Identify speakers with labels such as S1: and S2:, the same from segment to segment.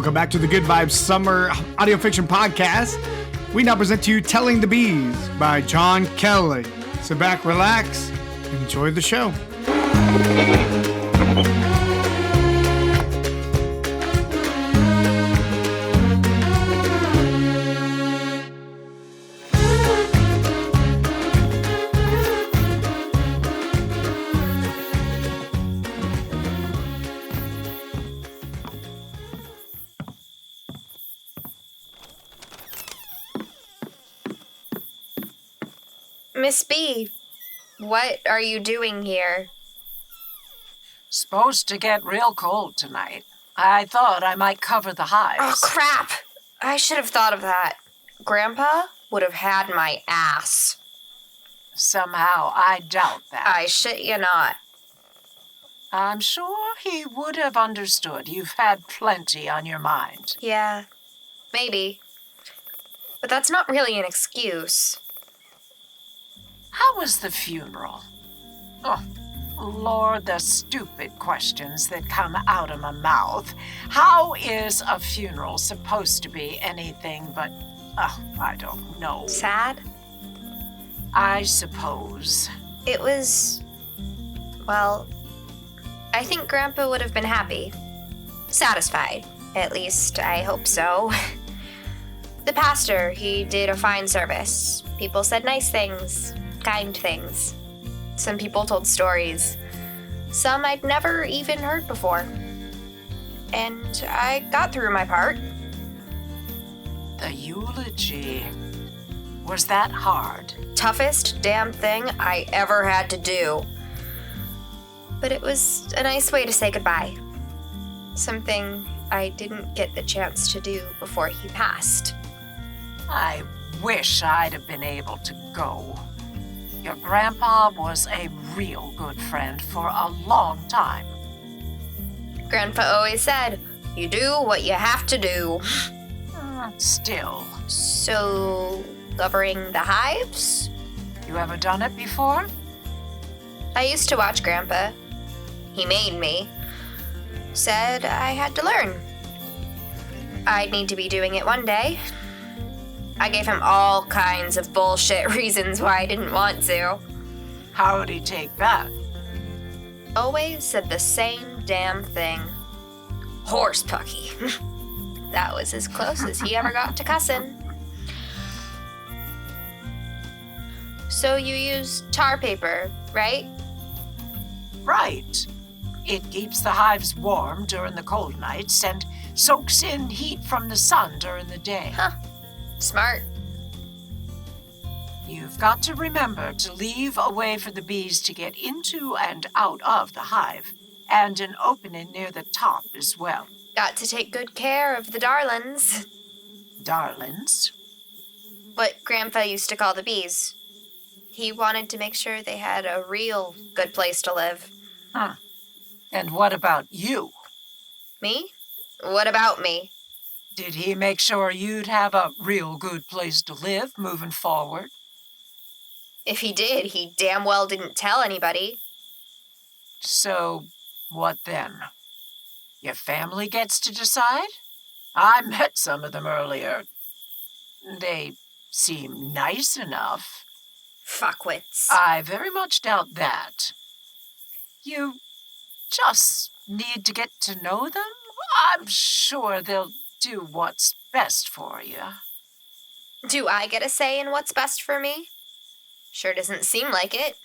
S1: Welcome back to the Good Vibes Summer Audio Fiction Podcast. We now present to you Telling the Bees by John Kelly. Sit back, relax, and enjoy the show.
S2: Miss B, what are you doing here?
S3: Supposed to get real cold tonight. I thought I might cover the hives.
S2: Oh, crap! I should have thought of that. Grandpa would have had my ass.
S3: Somehow, I doubt that.
S2: I shit you not.
S3: I'm sure he would have understood. You've had plenty on your mind.
S2: Yeah, maybe. But that's not really an excuse.
S3: How was the funeral? Oh, Lord, the stupid questions that come out of my mouth. How is a funeral supposed to be anything but, I don't know.
S2: Sad?
S3: I suppose.
S2: It was... well, I think Grandpa would have been happy. Satisfied. At least, I hope so. The pastor, he did a fine service. People said nice things. Kind things. Some people told stories. Some I'd never even heard before. And I got through my part.
S3: The eulogy. Was that hard?
S2: Toughest damn thing I ever had to do. But it was a nice way to say goodbye. Something I didn't get the chance to do before he passed.
S3: I wish I'd have been able to go. Your grandpa was a real good friend for a long time.
S2: Grandpa always said, you do what you have to do.
S3: Still.
S2: So, covering the hives?
S3: You ever done it before?
S2: I used to watch Grandpa. He made me. Said I had to learn. I'd need to be doing it one day. I gave him all kinds of bullshit reasons why I didn't want to.
S3: How would he take that?
S2: Always said the same damn thing. Horse pucky. That was as close as he ever got to cussing. So you use tar paper, right?
S3: Right. It keeps the hives warm during the cold nights and soaks in heat from the sun during the day.
S2: Huh. Smart.
S3: You've got to remember to leave a way for the bees to get into and out of the hive, and an opening near the top as well.
S2: Got to take good care of the darlings.
S3: Darlings?
S2: What Grandpa used to call the bees. He wanted to make sure they had a real good place to live.
S3: Huh. And what about you?
S2: Me? What about me?
S3: Did he make sure you'd have a real good place to live moving forward?
S2: If he did, he damn well didn't tell anybody.
S3: So, what then? Your family gets to decide? I met some of them earlier. They seem nice enough.
S2: Fuckwits.
S3: I very much doubt that. You just need to get to know them. I'm sure they'll do what's best for you.
S2: Do I get a say in what's best for me? Sure doesn't seem like it.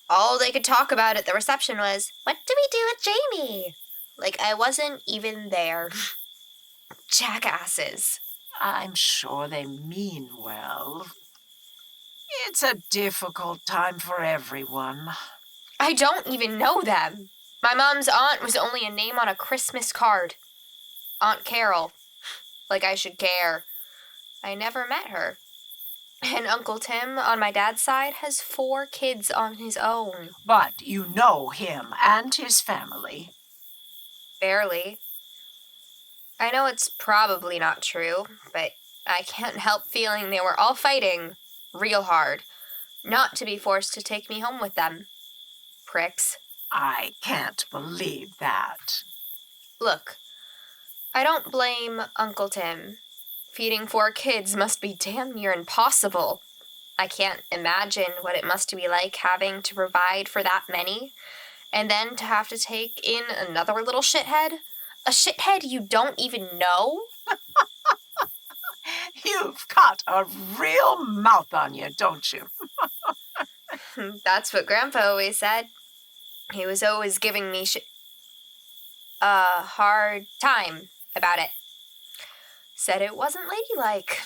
S2: All they could talk about at the reception was, what do we do with Jamie? Like I wasn't even there. Jackasses.
S3: I'm sure they mean well. It's a difficult time for everyone.
S2: I don't even know them. My mom's aunt was only a name on a Christmas card. Aunt Carol. Like I should care. I never met her. And Uncle Tim, on my dad's side, has 4 kids on his own.
S3: But you know him and his family.
S2: Barely. I know it's probably not true, but I can't help feeling they were all fighting real hard, not to be forced to take me home with them. Pricks.
S3: I can't believe that.
S2: Look, I don't blame Uncle Tim. Feeding 4 kids must be damn near impossible. I can't imagine what it must be like having to provide for that many, and then to have to take in another little shithead. A shithead you don't even know?
S3: You've got a real mouth on you, don't you?
S2: That's what Grandpa always said. He was always giving me a hard time about it. Said it wasn't ladylike.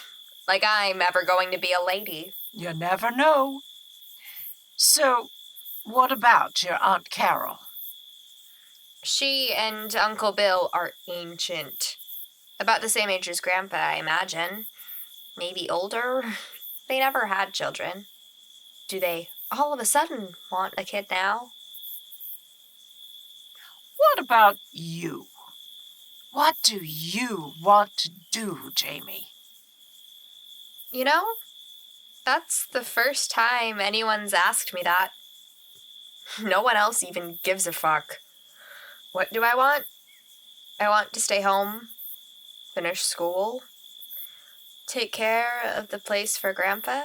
S2: Like I'm ever going to be a lady.
S3: You never know. So, what about your Aunt Carol?
S2: She and Uncle Bill are ancient. About the same age as Grandpa, I imagine. Maybe older. They never had children. Do they all of a sudden want a kid now?
S3: What about you? What do you want to do, Jamie?
S2: You know, that's the first time anyone's asked me that. No one else even gives a fuck. What do I want? I want to stay home, finish school, take care of the place for Grandpa,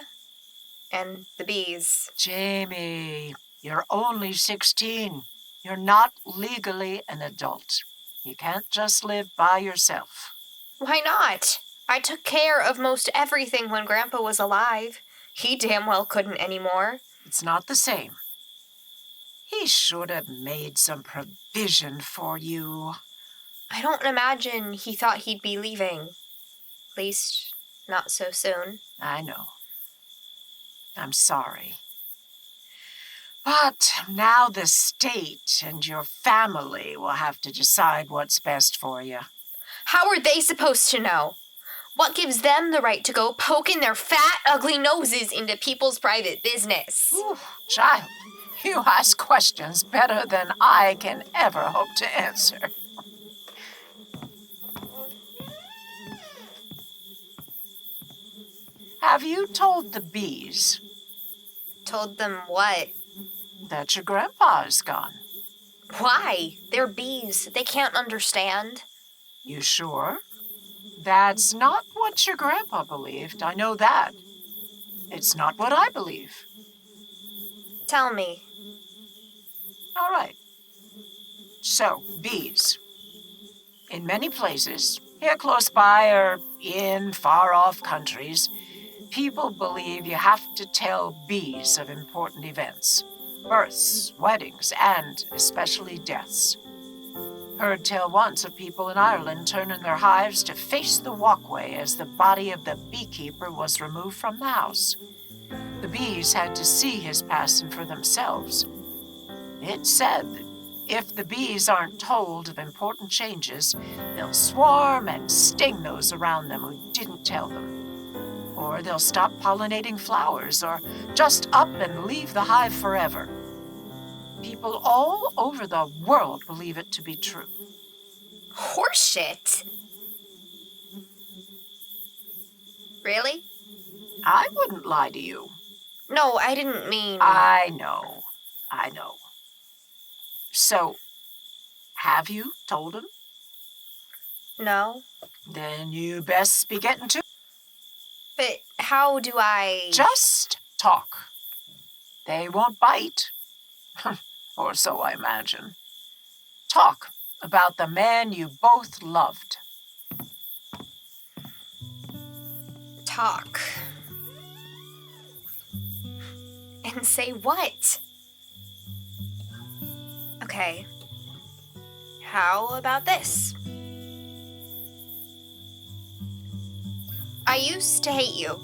S2: and the bees.
S3: Jamie, you're only 16. You're not legally an adult. You can't just live by yourself.
S2: Why not? I took care of most everything when Grandpa was alive. He damn well couldn't anymore.
S3: It's not the same. He should have made some provision for you.
S2: I don't imagine he thought he'd be leaving. At least, not so soon.
S3: I know. I'm sorry. But now the state and your family will have to decide what's best for you.
S2: How are they supposed to know? What gives them the right to go poking their fat, ugly noses into people's private business?
S3: Ooh, child, you ask questions better than I can ever hope to answer. Have you told the bees
S2: Told them what?
S3: that your grandpa is gone?
S2: Why? They're bees. They can't understand.
S3: You sure? That's not what your grandpa believed. I know that. It's not what I believe.
S2: Tell me.
S3: All right. So, bees. In many places, here close by or in far-off countries, people believe you have to tell bees of important events. Births, weddings, and especially deaths. Heard tell once of people in Ireland turning their hives to face the walkway as the body of the beekeeper was removed from the house. The bees had to see his passing for themselves. It's said that if the bees aren't told of important changes, they'll swarm and sting those around them who didn't tell them. Or they'll stop pollinating flowers, or just up and leave the hive forever. People all over the world believe it to be true.
S2: Horseshit. Really?
S3: I wouldn't lie to you.
S2: No, I didn't mean...
S3: I know. So, have you told him?
S2: No.
S3: Then you best be getting to it.
S2: But how do I...
S3: Just talk. They won't bite. Or so I imagine. Talk about the man you both loved.
S2: Talk. And say what? Okay. How about this? I used to hate you.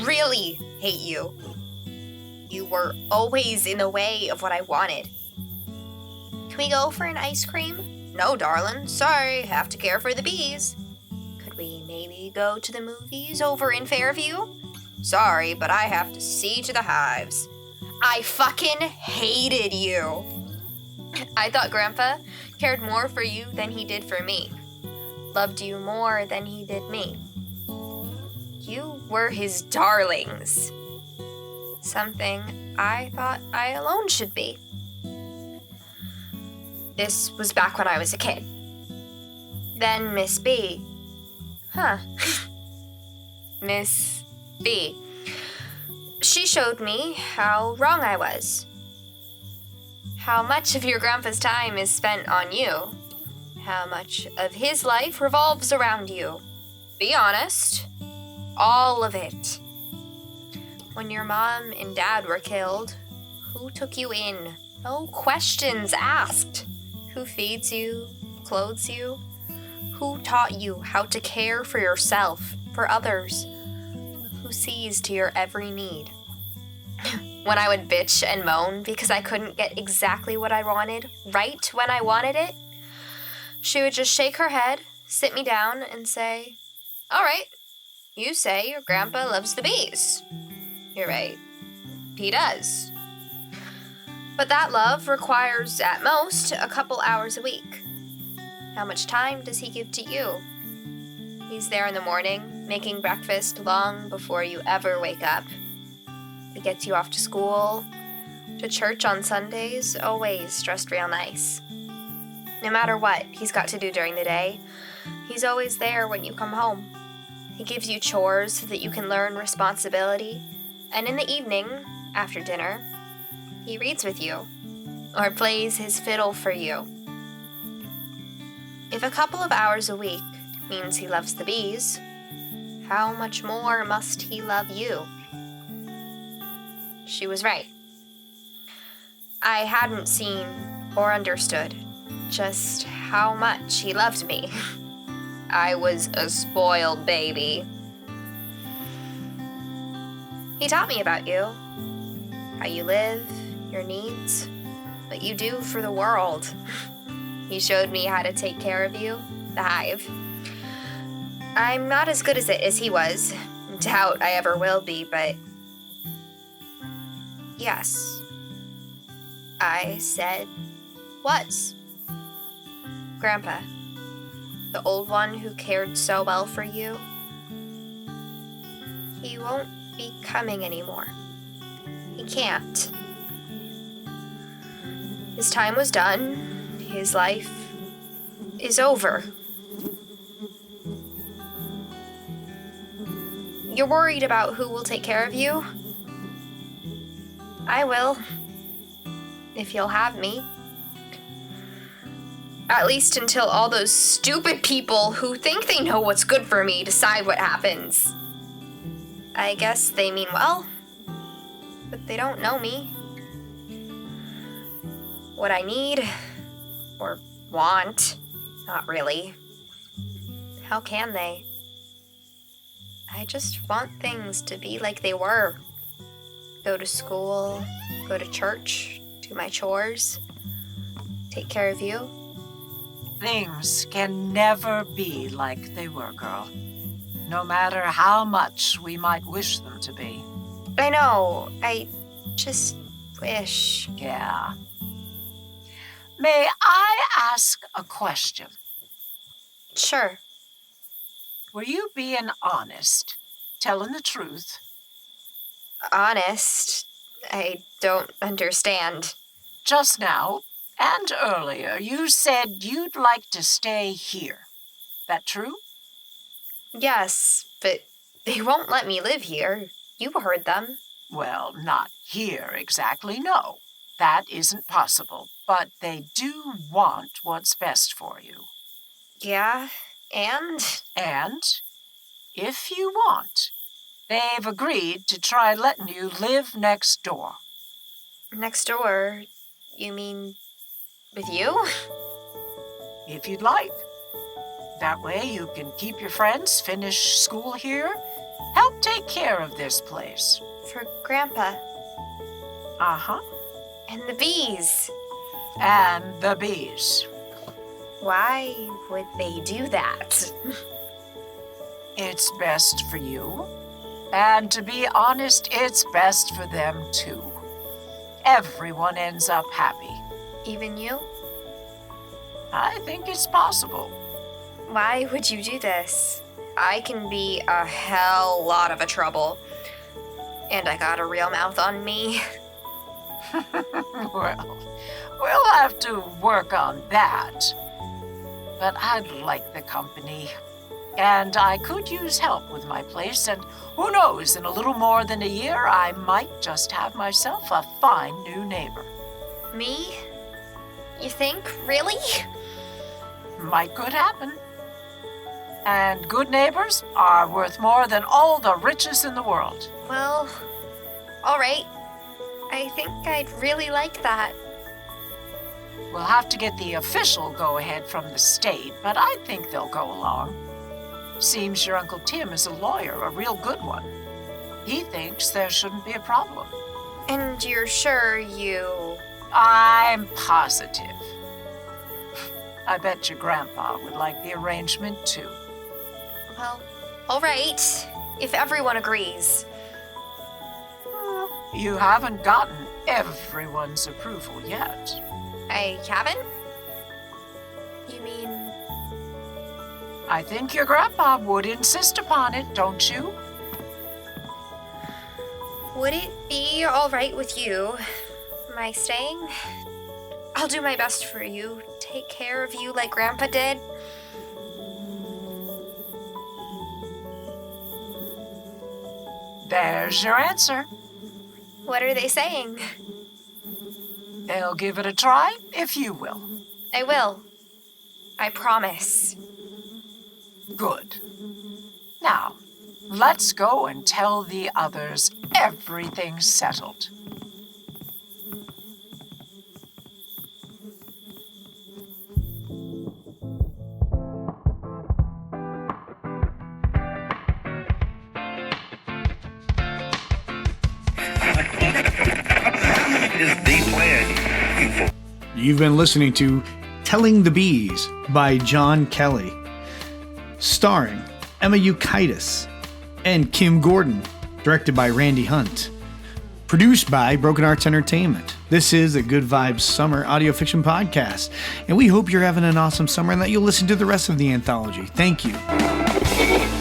S2: Really hate you. You were always in the way of what I wanted. Can we go for an ice cream? No, darling. Sorry, have to care for the bees. Could we maybe go to the movies over in Fairview? Sorry, but I have to see to the hives. I fucking hated you. I thought Grandpa cared more for you than he did for me. Loved you more than he did me. You were his darlings. Something I thought I alone should be. This was back when I was a kid. Then Miss B. Huh. Miss B. She showed me how wrong I was. How much of your grandpa's time is spent on you. How much of his life revolves around you. Be honest. All of it. When your mom and dad were killed, who took you in? No questions asked. Who feeds you, clothes you? Who taught you how to care for yourself, for others? Who sees to your every need? When I would bitch and moan because I couldn't get exactly what I wanted, right when I wanted it, she would just shake her head, sit me down, and say, "All right, you say your grandpa loves the bees. You're right, he does. But that love requires, at most, a couple hours a week. How much time does he give to you? He's there in the morning, making breakfast long before you ever wake up. He gets you off to school, to church on Sundays, always dressed real nice. No matter what he's got to do during the day, he's always there when you come home. He gives you chores so that you can learn responsibility, and in the evening, after dinner, he reads with you, or plays his fiddle for you. If a couple of hours a week means he loves the bees, how much more must he love you?" She was right. I hadn't seen or understood just how much he loved me. I was a spoiled baby. He taught me about you, how you live, your needs, what you do for the world. He showed me how to take care of you, the hive. I'm not as good at it as he was. Doubt I ever will be, but yes, I said was. Grandpa, the old one who cared so well for you, he won't be coming anymore. He can't. His time was done. His life is over. You're worried about who will take care of you? I will, if you'll have me. At least until all those stupid people who think they know what's good for me decide what happens. I guess they mean well, but they don't know me. What I need, or want, not really. How can they? I just want things to be like they were. Go to school, go to church, do my chores, take care of you.
S3: Things can never be like they were, girl. No matter how much we might wish them to be.
S2: I know, I just wish.
S3: Yeah. May I ask a question?
S2: Sure.
S3: Were you being honest, telling the truth?
S2: Honest? I don't understand.
S3: Just now, and earlier, you said you'd like to stay here. That true?
S2: Yes, but they won't let me live here. You heard them.
S3: Well, not here exactly, no. That isn't possible. But they do want what's best for you.
S2: Yeah, and?
S3: And, if you want, they've agreed to try letting you live next door.
S2: Next door? You mean with you?
S3: If you'd like. That way you can keep your friends, finish school here, help take care of this place.
S2: For Grandpa.
S3: Uh-huh.
S2: And the bees.
S3: And the bees.
S2: Why would they do that?
S3: It's best for you. And to be honest, it's best for them too. Everyone ends up happy.
S2: Even you?
S3: I think it's possible.
S2: Why would you do this? I can be a hell lot of a trouble. And I got a real mouth on me.
S3: Well, we'll have to work on that. but I'd like the company. And I could use help with my place, and who knows, in a little more than a year, I might just have myself a fine new neighbor.
S2: Me? You think? Really?
S3: Might could happen. And good neighbors are worth more than all the riches in the world.
S2: Well, all right. I think I'd really like that.
S3: We'll have to get the official go-ahead from the state, but I think they'll go along. Seems your Uncle Tim is a lawyer, a real good one. He thinks there shouldn't be a problem.
S2: And you're sure you...
S3: I'm positive. I bet your grandpa would like the arrangement too.
S2: Well, all right. If everyone agrees.
S3: You haven't gotten everyone's approval yet.
S2: I haven't? You mean...
S3: I think your grandpa would insist upon it, don't you?
S2: Would it be all right with you, my staying? I'll do my best for you, take care of you like Grandpa did.
S3: There's your answer.
S2: What are they saying?
S3: They'll give it a try if you will.
S2: I will. I promise.
S3: Good. Now, let's go and tell the others everything's settled.
S1: You've been listening to Telling the Bees by John Kelly, starring Emma Eukitis and Kim Gordon, directed by Randy Hunt, produced by Broken Arts Entertainment. This is a Good Vibes Summer audio fiction podcast, and we hope you're having an awesome summer and that you'll listen to the rest of the anthology. Thank you.